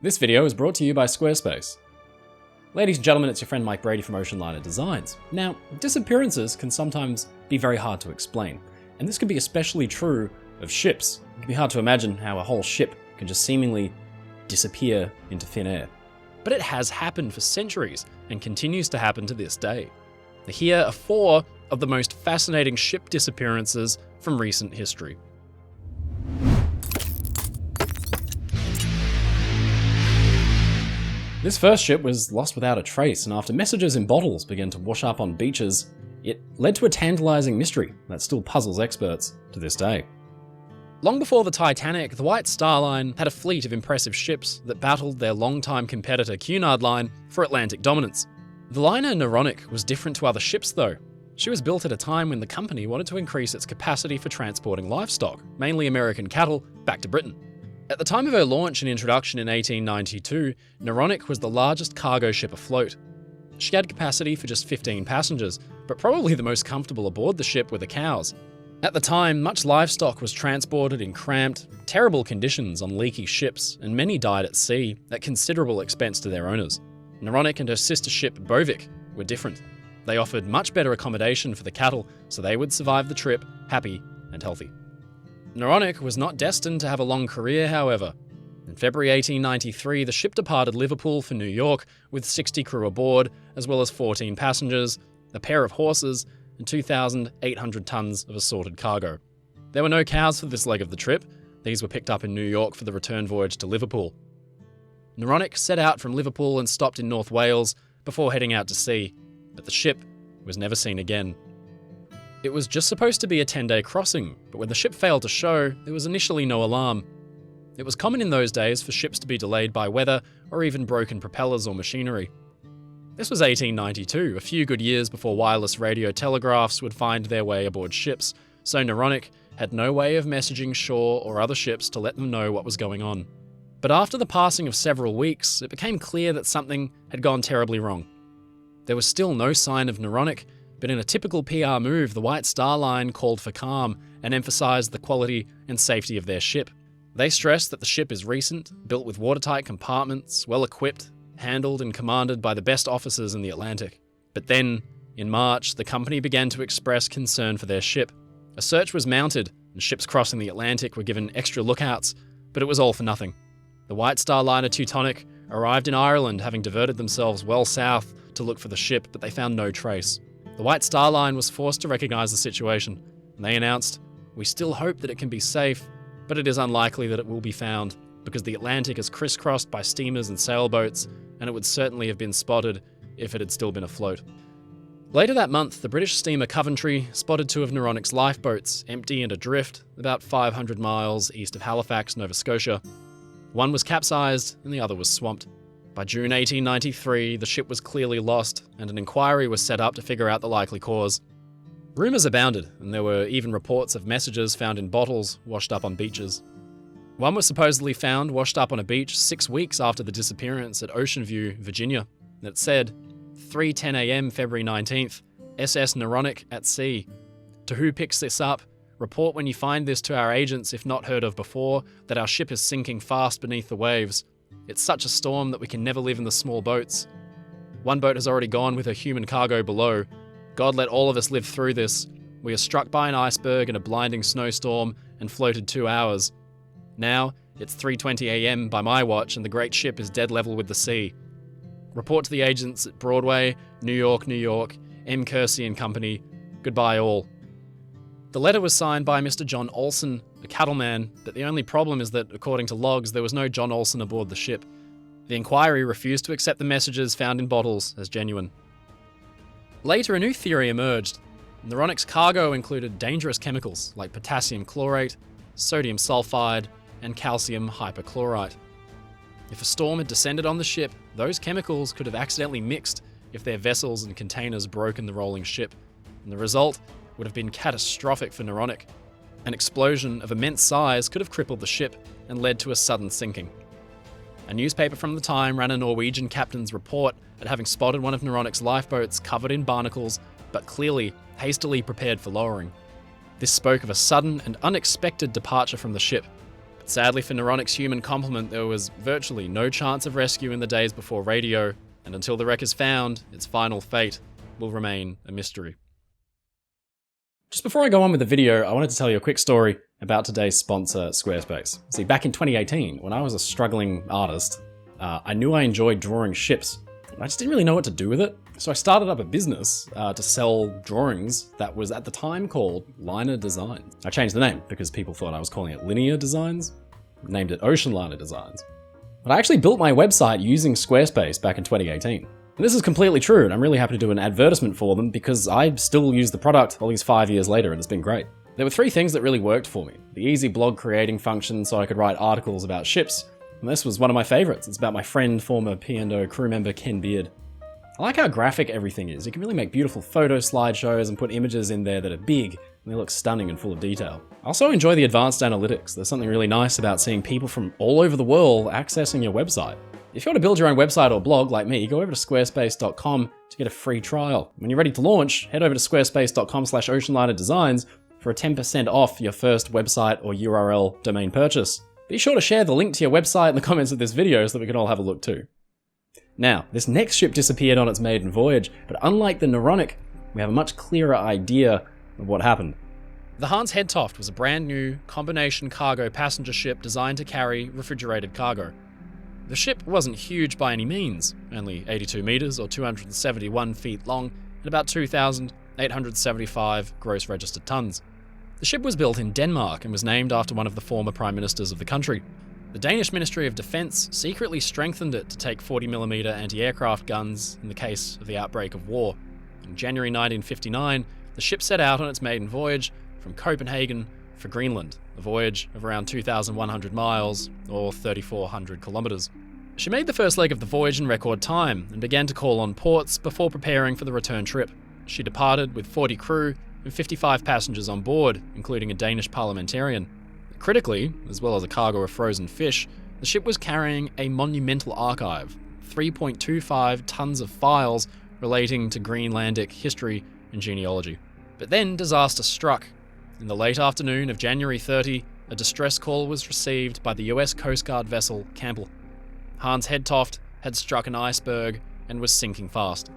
This video is brought to you by Squarespace. Ladies and gentlemen, it's your friend Mike Brady from Oceanliner Designs. Now, disappearances can sometimes be very hard to explain, and this can be especially true of ships. It can be hard to imagine how a whole ship can just seemingly disappear into thin air. But it has happened for centuries, and continues to happen to this day. Here are 4 of the most fascinating ship disappearances from recent history. This first ship was lost without a trace, and after messages in bottles began to wash up on beaches, it led to a tantalizing mystery that still puzzles experts to this day. Long before the Titanic, the White Star Line had a fleet of impressive ships that battled their longtime competitor Cunard Line for Atlantic dominance. The liner Naronic was different to other ships though. She was built at a time when the company wanted to increase its capacity for transporting livestock, mainly American cattle, back to Britain. At the time of her launch and introduction in 1892, Naronic was the largest cargo ship afloat. She had capacity for just 15 passengers, but probably the most comfortable aboard the ship were the cows. At the time, much livestock was transported in cramped, terrible conditions on leaky ships, and many died at sea at considerable expense to their owners. Naronic and her sister ship Bovik were different. They offered much better accommodation for the cattle, so they would survive the trip happy and healthy. Naronic was not destined to have a long career, however. In February 1893, the ship departed Liverpool for New York with 60 crew aboard, as well as 14 passengers, a pair of horses, and 2,800 tons of assorted cargo. There were no cows for this leg of the trip. These were picked up in New York for the return voyage to Liverpool. Naronic set out from Liverpool and stopped in North Wales before heading out to sea, but the ship was never seen again. It was just supposed to be a 10-day crossing, but when the ship failed to show, there was initially no alarm. It was common in those days for ships to be delayed by weather or even broken propellers or machinery. This was 1892, a few good years before wireless radio telegraphs would find their way aboard ships, so Naronic had no way of messaging shore or other ships to let them know what was going on. But after the passing of several weeks, it became clear that something had gone terribly wrong. There was still no sign of Naronic, but in a typical PR move, the White Star Line called for calm and emphasized the quality and safety of their ship. They stressed that the ship is recent, built with watertight compartments, well-equipped, handled and commanded by the best officers in the Atlantic. But then, in March, the company began to express concern for their ship. A search was mounted, and ships crossing the Atlantic were given extra lookouts, but it was all for nothing. The White Star Liner Titanic arrived in Ireland, having diverted themselves well south to look for the ship, but they found no trace. The White Star Line was forced to recognise the situation, and they announced, "We still hope that it can be safe, but it is unlikely that it will be found, because the Atlantic is crisscrossed by steamers and sailboats, and it would certainly have been spotted if it had still been afloat." Later that month, the British steamer Coventry spotted 2 of Naronic's lifeboats, empty and adrift, about 500 miles east of Halifax, Nova Scotia. One was capsized, and the other was swamped. By June 1893, the ship was clearly lost, and an inquiry was set up to figure out the likely cause. Rumours abounded, and there were even reports of messages found in bottles washed up on beaches. One was supposedly found washed up on a beach 6 weeks after the disappearance at Ocean View, Virginia. It said, 3:10 a.m. February 19th, SS Naronic at sea. To who picks this up? Report when you find this to our agents, if not heard of before, that our ship is sinking fast beneath the waves. It's such a storm that we can never live in the small boats. One boat has already gone with her human cargo below. God let all of us live through this. We are struck by an iceberg in a blinding snowstorm and floated 2 hours. Now, it's 3:20 a.m. by my watch and the great ship is dead level with the sea. Report to the agents at Broadway, New York, M. Kersey and Company. Goodbye all. The letter was signed by Mr. John Olson, a cattleman, but the only problem is that, according to logs, there was no John Olson aboard the ship. The inquiry refused to accept the messages found in bottles as genuine. Later, a new theory emerged. Naronic's cargo included dangerous chemicals like potassium chlorate, sodium sulfide, and calcium hypochlorite. If a storm had descended on the ship, those chemicals could have accidentally mixed if their vessels and containers broke in the rolling ship, and the result would have been catastrophic for Naronic. An explosion of immense size could have crippled the ship and led to a sudden sinking. A newspaper from the time ran a Norwegian captain's report at having spotted one of Naronic's lifeboats covered in barnacles, but clearly hastily prepared for lowering. This spoke of a sudden and unexpected departure from the ship. But Sadly for Naronic's human complement, there was virtually no chance of rescue in the days before radio, and until the wreck is found, its final fate will remain a mystery. Just before I go on with the video, I wanted to tell you a quick story about today's sponsor, Squarespace. See, back in 2018, when I was a struggling artist, I knew I enjoyed drawing ships. I just didn't really know what to do with it. So I started up a business to sell drawings that was at the time called Liner Designs. I changed the name because people thought I was calling it Linear Designs. Named it Oceanliner Designs. But I actually built my website using Squarespace back in 2018. And this is completely true, and I'm really happy to do an advertisement for them because I still use the product all these 5 years later, and it's been great. There were 3 things that really worked for me. The easy blog creating function so I could write articles about ships, and this was one of my favorites. It's about my friend, former P&O crew member Ken Beard. I like how graphic everything is. You can really make beautiful photo slideshows and put images in there that are big, and they look stunning and full of detail. I also enjoy the advanced analytics. There's something really nice about seeing people from all over the world accessing your website. If you want to build your own website or blog like me, go over to squarespace.com to get a free trial. When you're ready to launch, head over to squarespace.com/oceanlinerdesigns for a 10% off your first website or URL domain purchase. Be sure to share the link to your website in the comments of this video so that we can all have a look too. Now, this next ship disappeared on its maiden voyage, but unlike the Naronic, we have a much clearer idea of what happened. The Hans Hedtoft was a brand new combination cargo passenger ship designed to carry refrigerated cargo. The ship wasn't huge by any means, only 82 meters or 271 feet long and about 2,875 gross registered tons. The ship was built in Denmark and was named after one of the former prime ministers of the country. The Danish Ministry of Defence secretly strengthened it to take 40mm anti-aircraft guns in the case of the outbreak of war. In January 1959, the ship set out on its maiden voyage from Copenhagen for Greenland, a voyage of around 2,100 miles, or 3,400 kilometers. She made the first leg of the voyage in record time and began to call on ports before preparing for the return trip. She departed with 40 crew and 55 passengers on board, including a Danish parliamentarian. Critically, as well as a cargo of frozen fish, the ship was carrying a monumental archive, 3.25 tons of files relating to Greenlandic history and genealogy. But then disaster struck. In the late afternoon of January 30, a distress call was received by the US Coast Guard vessel Campbell. Hans Hedtoft had struck an iceberg and was sinking fast.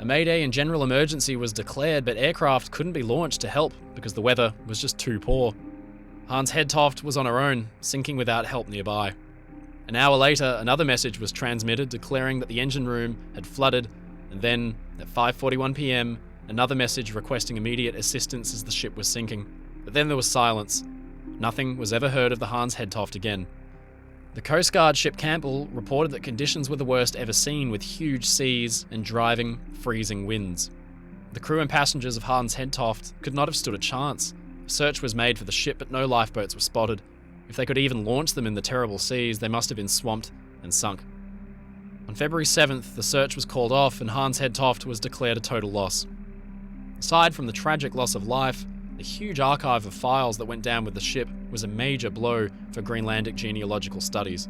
A mayday and general emergency was declared, but aircraft couldn't be launched to help because the weather was just too poor. Hans Hedtoft was on her own, sinking without help nearby. An hour later, another message was transmitted declaring that the engine room had flooded, and then, at 5:41 p.m., another message requesting immediate assistance as the ship was sinking. But then there was silence. Nothing was ever heard of the Hans Hedtoft again. The Coast Guard ship Campbell reported that conditions were the worst ever seen, with huge seas and driving, freezing winds. The crew and passengers of Hans Hedtoft could not have stood a chance. Search was made for the ship, but no lifeboats were spotted. If they could even launch them in the terrible seas, they must have been swamped and sunk. On February 7th, the search was called off and Hans Hedtoft was declared a total loss. Aside from the tragic loss of life, the huge archive of files that went down with the ship was a major blow for Greenlandic genealogical studies.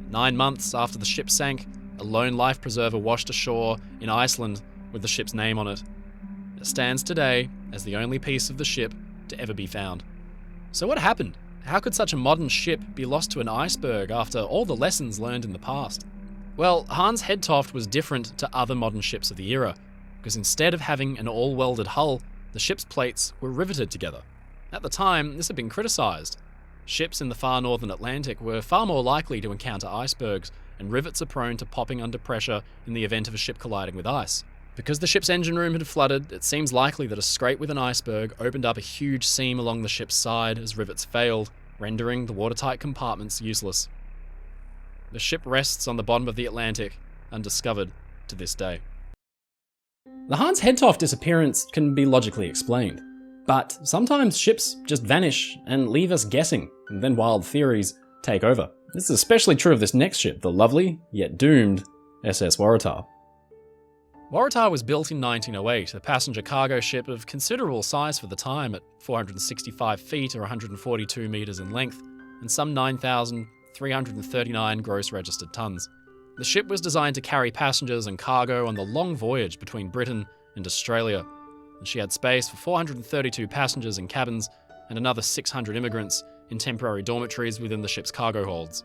9 months after the ship sank, a lone life preserver washed ashore in Iceland with the ship's name on it. It stands today as the only piece of the ship to ever be found. So what happened? How could such a modern ship be lost to an iceberg after all the lessons learned in the past? Well, Hans Hedtoft was different to other modern ships of the era, because instead of having an all-welded hull, the ship's plates were riveted together. At the time, this had been criticised. Ships in the far northern Atlantic were far more likely to encounter icebergs, and rivets are prone to popping under pressure in the event of a ship colliding with ice. Because the ship's engine room had flooded, it seems likely that a scrape with an iceberg opened up a huge seam along the ship's side as rivets failed, rendering the watertight compartments useless. The ship rests on the bottom of the Atlantic, undiscovered to this day. The Hans Hedtoft disappearance can be logically explained, but sometimes ships just vanish and leave us guessing, and then wild theories take over. This is especially true of this next ship, the lovely, yet doomed, SS Waratah. Waratah was built in 1908, a passenger cargo ship of considerable size for the time at 465 feet or 142 meters in length, and some 9,339 gross registered tons. The ship was designed to carry passengers and cargo on the long voyage between Britain and Australia, and she had space for 432 passengers in cabins and another 600 immigrants in temporary dormitories within the ship's cargo holds.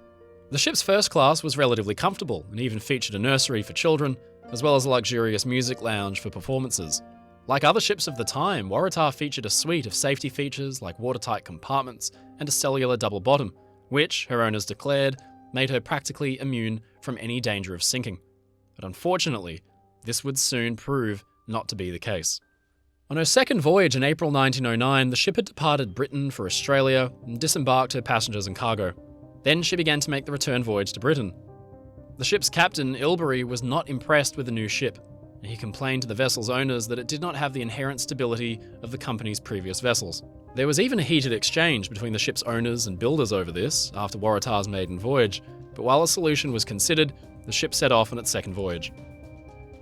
The ship's first class was relatively comfortable and even featured a nursery for children, as well as a luxurious music lounge for performances. Like other ships of the time, Waratah featured a suite of safety features like watertight compartments and a cellular double bottom, which, her owners declared, made her practically immune from any danger of sinking. But unfortunately, this would soon prove not to be the case. On her second voyage in April 1909, the ship had departed Britain for Australia and disembarked her passengers and cargo. Then she began to make the return voyage to Britain. The ship's captain, Ilbury, was not impressed with the new ship, and he complained to the vessel's owners that it did not have the inherent stability of the company's previous vessels. There was even a heated exchange between the ship's owners and builders over this after Waratah's maiden voyage, but while a solution was considered, the ship set off on its second voyage.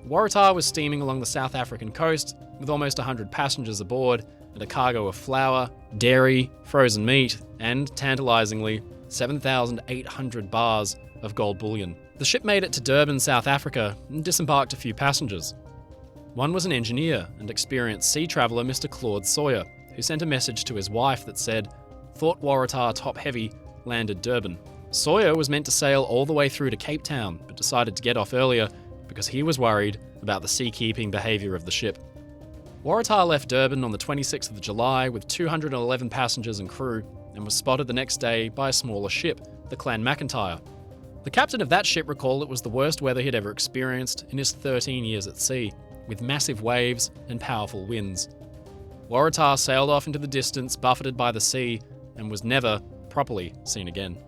Waratah was steaming along the South African coast with almost 100 passengers aboard and a cargo of flour, dairy, frozen meat, and, tantalisingly, 7,800 bars of gold bullion. The ship made it to Durban, South Africa, and disembarked a few passengers. One was an engineer and experienced sea traveller, Mr. Claude Sawyer, who sent a message to his wife that said, "Thought Waratah top heavy, landed Durban." Sawyer was meant to sail all the way through to Cape Town, but decided to get off earlier because he was worried about the seakeeping behaviour of the ship. Waratah left Durban on the 26th of July with 211 passengers and crew, and was spotted the next day by a smaller ship, the Clan McIntyre. The captain of that ship recalled it was the worst weather he'd ever experienced in his 13 years at sea, with massive waves and powerful winds. Waratah sailed off into the distance, buffeted by the sea, and was never properly seen again.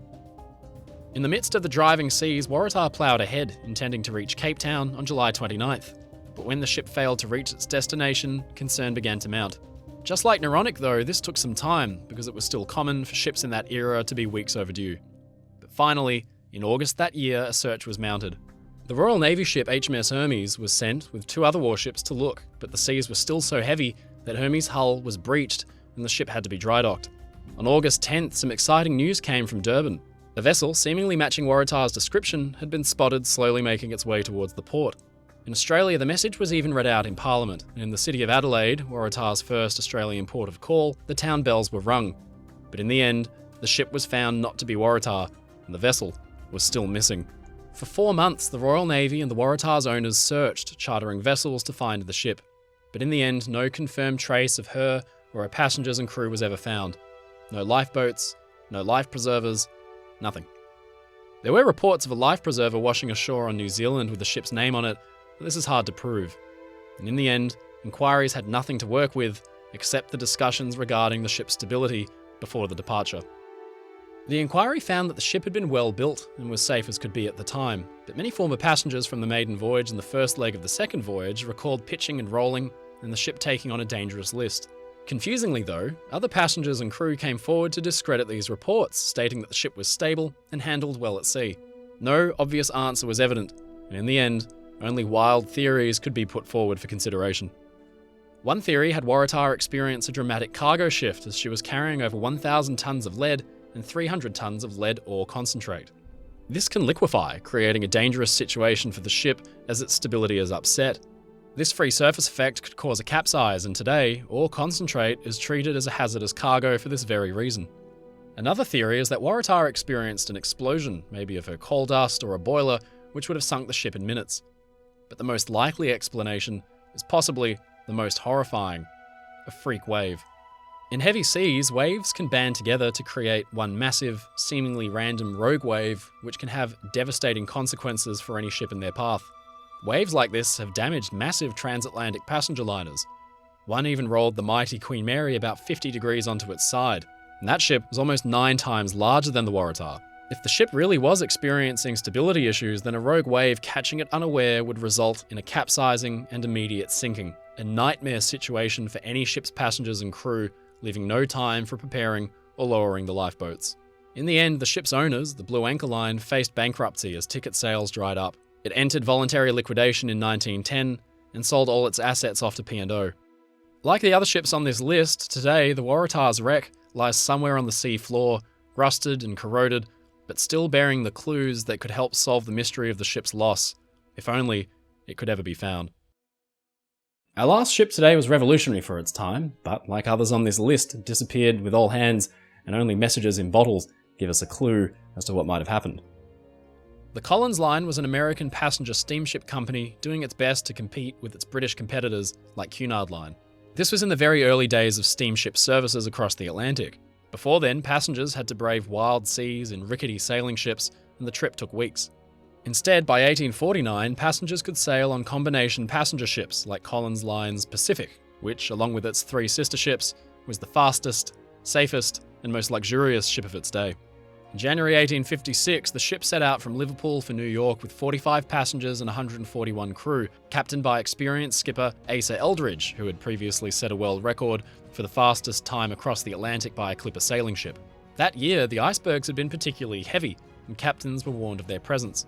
In the midst of the driving seas, Waratah ploughed ahead, intending to reach Cape Town on July 29th. But when the ship failed to reach its destination, concern began to mount. Just like Naronic though, this took some time because it was still common for ships in that era to be weeks overdue. But finally, in August that year, a search was mounted. The Royal Navy ship HMS Hermes was sent with 2 other warships to look, but the seas were still so heavy that Hermes' hull was breached and the ship had to be dry docked. On August 10th, some exciting news came from Durban. A vessel, seemingly matching Waratah's description, had been spotted slowly making its way towards the port. In Australia, the message was even read out in Parliament, and in the city of Adelaide, Waratah's first Australian port of call, the town bells were rung. But in the end, the ship was found not to be Waratah, and the vessel was still missing. For 4 months, the Royal Navy and the Waratah's owners searched, chartering vessels to find the ship. But in the end, no confirmed trace of her or her passengers and crew was ever found. No lifeboats, no life preservers, nothing. There were reports of a life preserver washing ashore on New Zealand with the ship's name on it, but this is hard to prove. And in the end, inquiries had nothing to work with except the discussions regarding the ship's stability before the departure. The inquiry found that the ship had been well built and was safe as could be at the time, but many former passengers from the maiden voyage and the first leg of the second voyage recalled pitching and rolling and the ship taking on a dangerous list. Confusingly though, other passengers and crew came forward to discredit these reports, stating that the ship was stable and handled well at sea. No obvious answer was evident, and in the end, only wild theories could be put forward for consideration. One theory had Waratah experience a dramatic cargo shift as she was carrying over 1,000 tons of lead and 300 tons of lead ore concentrate. This can liquefy, creating a dangerous situation for the ship as its stability is upset. This free surface effect could cause a capsize, and today, ore concentrate is treated as a hazardous cargo for this very reason. Another theory is that Waratah experienced an explosion, maybe of her coal dust or a boiler, which would have sunk the ship in minutes. But the most likely explanation is possibly the most horrifying: a freak wave. In heavy seas, waves can band together to create one massive, seemingly random rogue wave, which can have devastating consequences for any ship in their path. Waves like this have damaged massive transatlantic passenger liners. One even rolled the mighty Queen Mary about 50 degrees onto its side, and that ship was almost 9 times larger than the Waratah. If the ship really was experiencing stability issues, then a rogue wave catching it unaware would result in a capsizing and immediate sinking, a nightmare situation for any ship's passengers and crew, leaving no time for preparing or lowering the lifeboats. In the end, the ship's owners, the Blue Anchor Line, faced bankruptcy as ticket sales dried up. It entered voluntary liquidation in 1910 and sold all its assets off to P&O. Like the other ships on this list, today the Waratah's wreck lies somewhere on the sea floor, rusted and corroded, but still bearing the clues that could help solve the mystery of the ship's loss, if only it could ever be found. Our last ship today was revolutionary for its time, but like others on this list, it disappeared with all hands and only messages in bottles give us a clue as to what might have happened. The Collins Line was an American passenger steamship company doing its best to compete with its British competitors like Cunard Line. This was in the very early days of steamship services across the Atlantic. Before then, passengers had to brave wild seas in rickety sailing ships, and the trip took weeks. Instead, by 1849, passengers could sail on combination passenger ships like Collins Line's Pacific, which, along with its 3 sister ships, was the fastest, safest, and most luxurious ship of its day. In January 1856, the ship set out from Liverpool for New York with 45 passengers and 141 crew, captained by experienced skipper Asa Eldridge, who had previously set a world record for the fastest time across the Atlantic by a clipper sailing ship. That year, the icebergs had been particularly heavy, and captains were warned of their presence.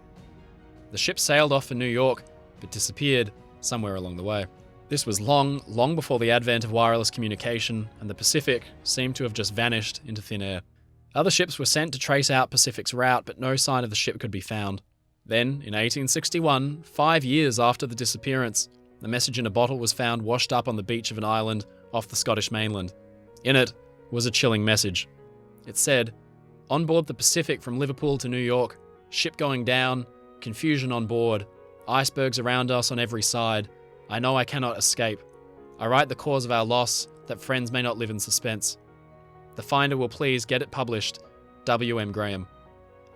The ship sailed off for New York, but disappeared somewhere along the way. This was long before the advent of wireless communication, and the Pacific seemed to have just vanished into thin air. Other ships were sent to trace out Pacific's route, but no sign of the ship could be found. Then, in 1861, 5 years after the disappearance, a message in a bottle was found washed up on the beach of an island off the Scottish mainland. In it was a chilling message. It said, "On board the Pacific from Liverpool to New York, ship going down, confusion on board, icebergs around us on every side. I know I cannot escape. I write the cause of our loss, that friends may not live in suspense. The finder will please get it published. W.M. Graham."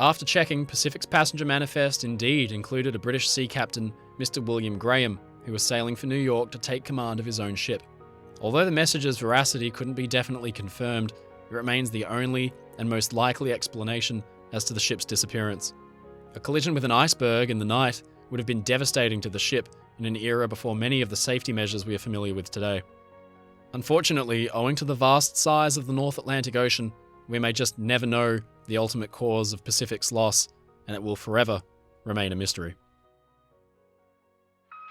After checking, Pacific's passenger manifest indeed included a British sea captain, Mr. William Graham, who was sailing for New York to take command of his own ship. Although the message's veracity couldn't be definitely confirmed, it remains the only and most likely explanation as to the ship's disappearance. A collision with an iceberg in the night would have been devastating to the ship in an era before many of the safety measures we are familiar with today. Unfortunately, owing to the vast size of the North Atlantic Ocean, we may just never know the ultimate cause of Pacific's loss, and it will forever remain a mystery.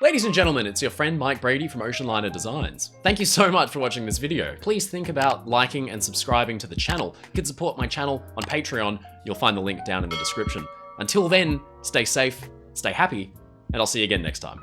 Ladies and gentlemen, it's your friend Mike Brady from Oceanliner Designs. Thank you so much for watching this video. Please think about liking and subscribing to the channel. You can support my channel on Patreon. You'll find the link down in the description. Until then, stay safe, stay happy, and I'll see you again next time.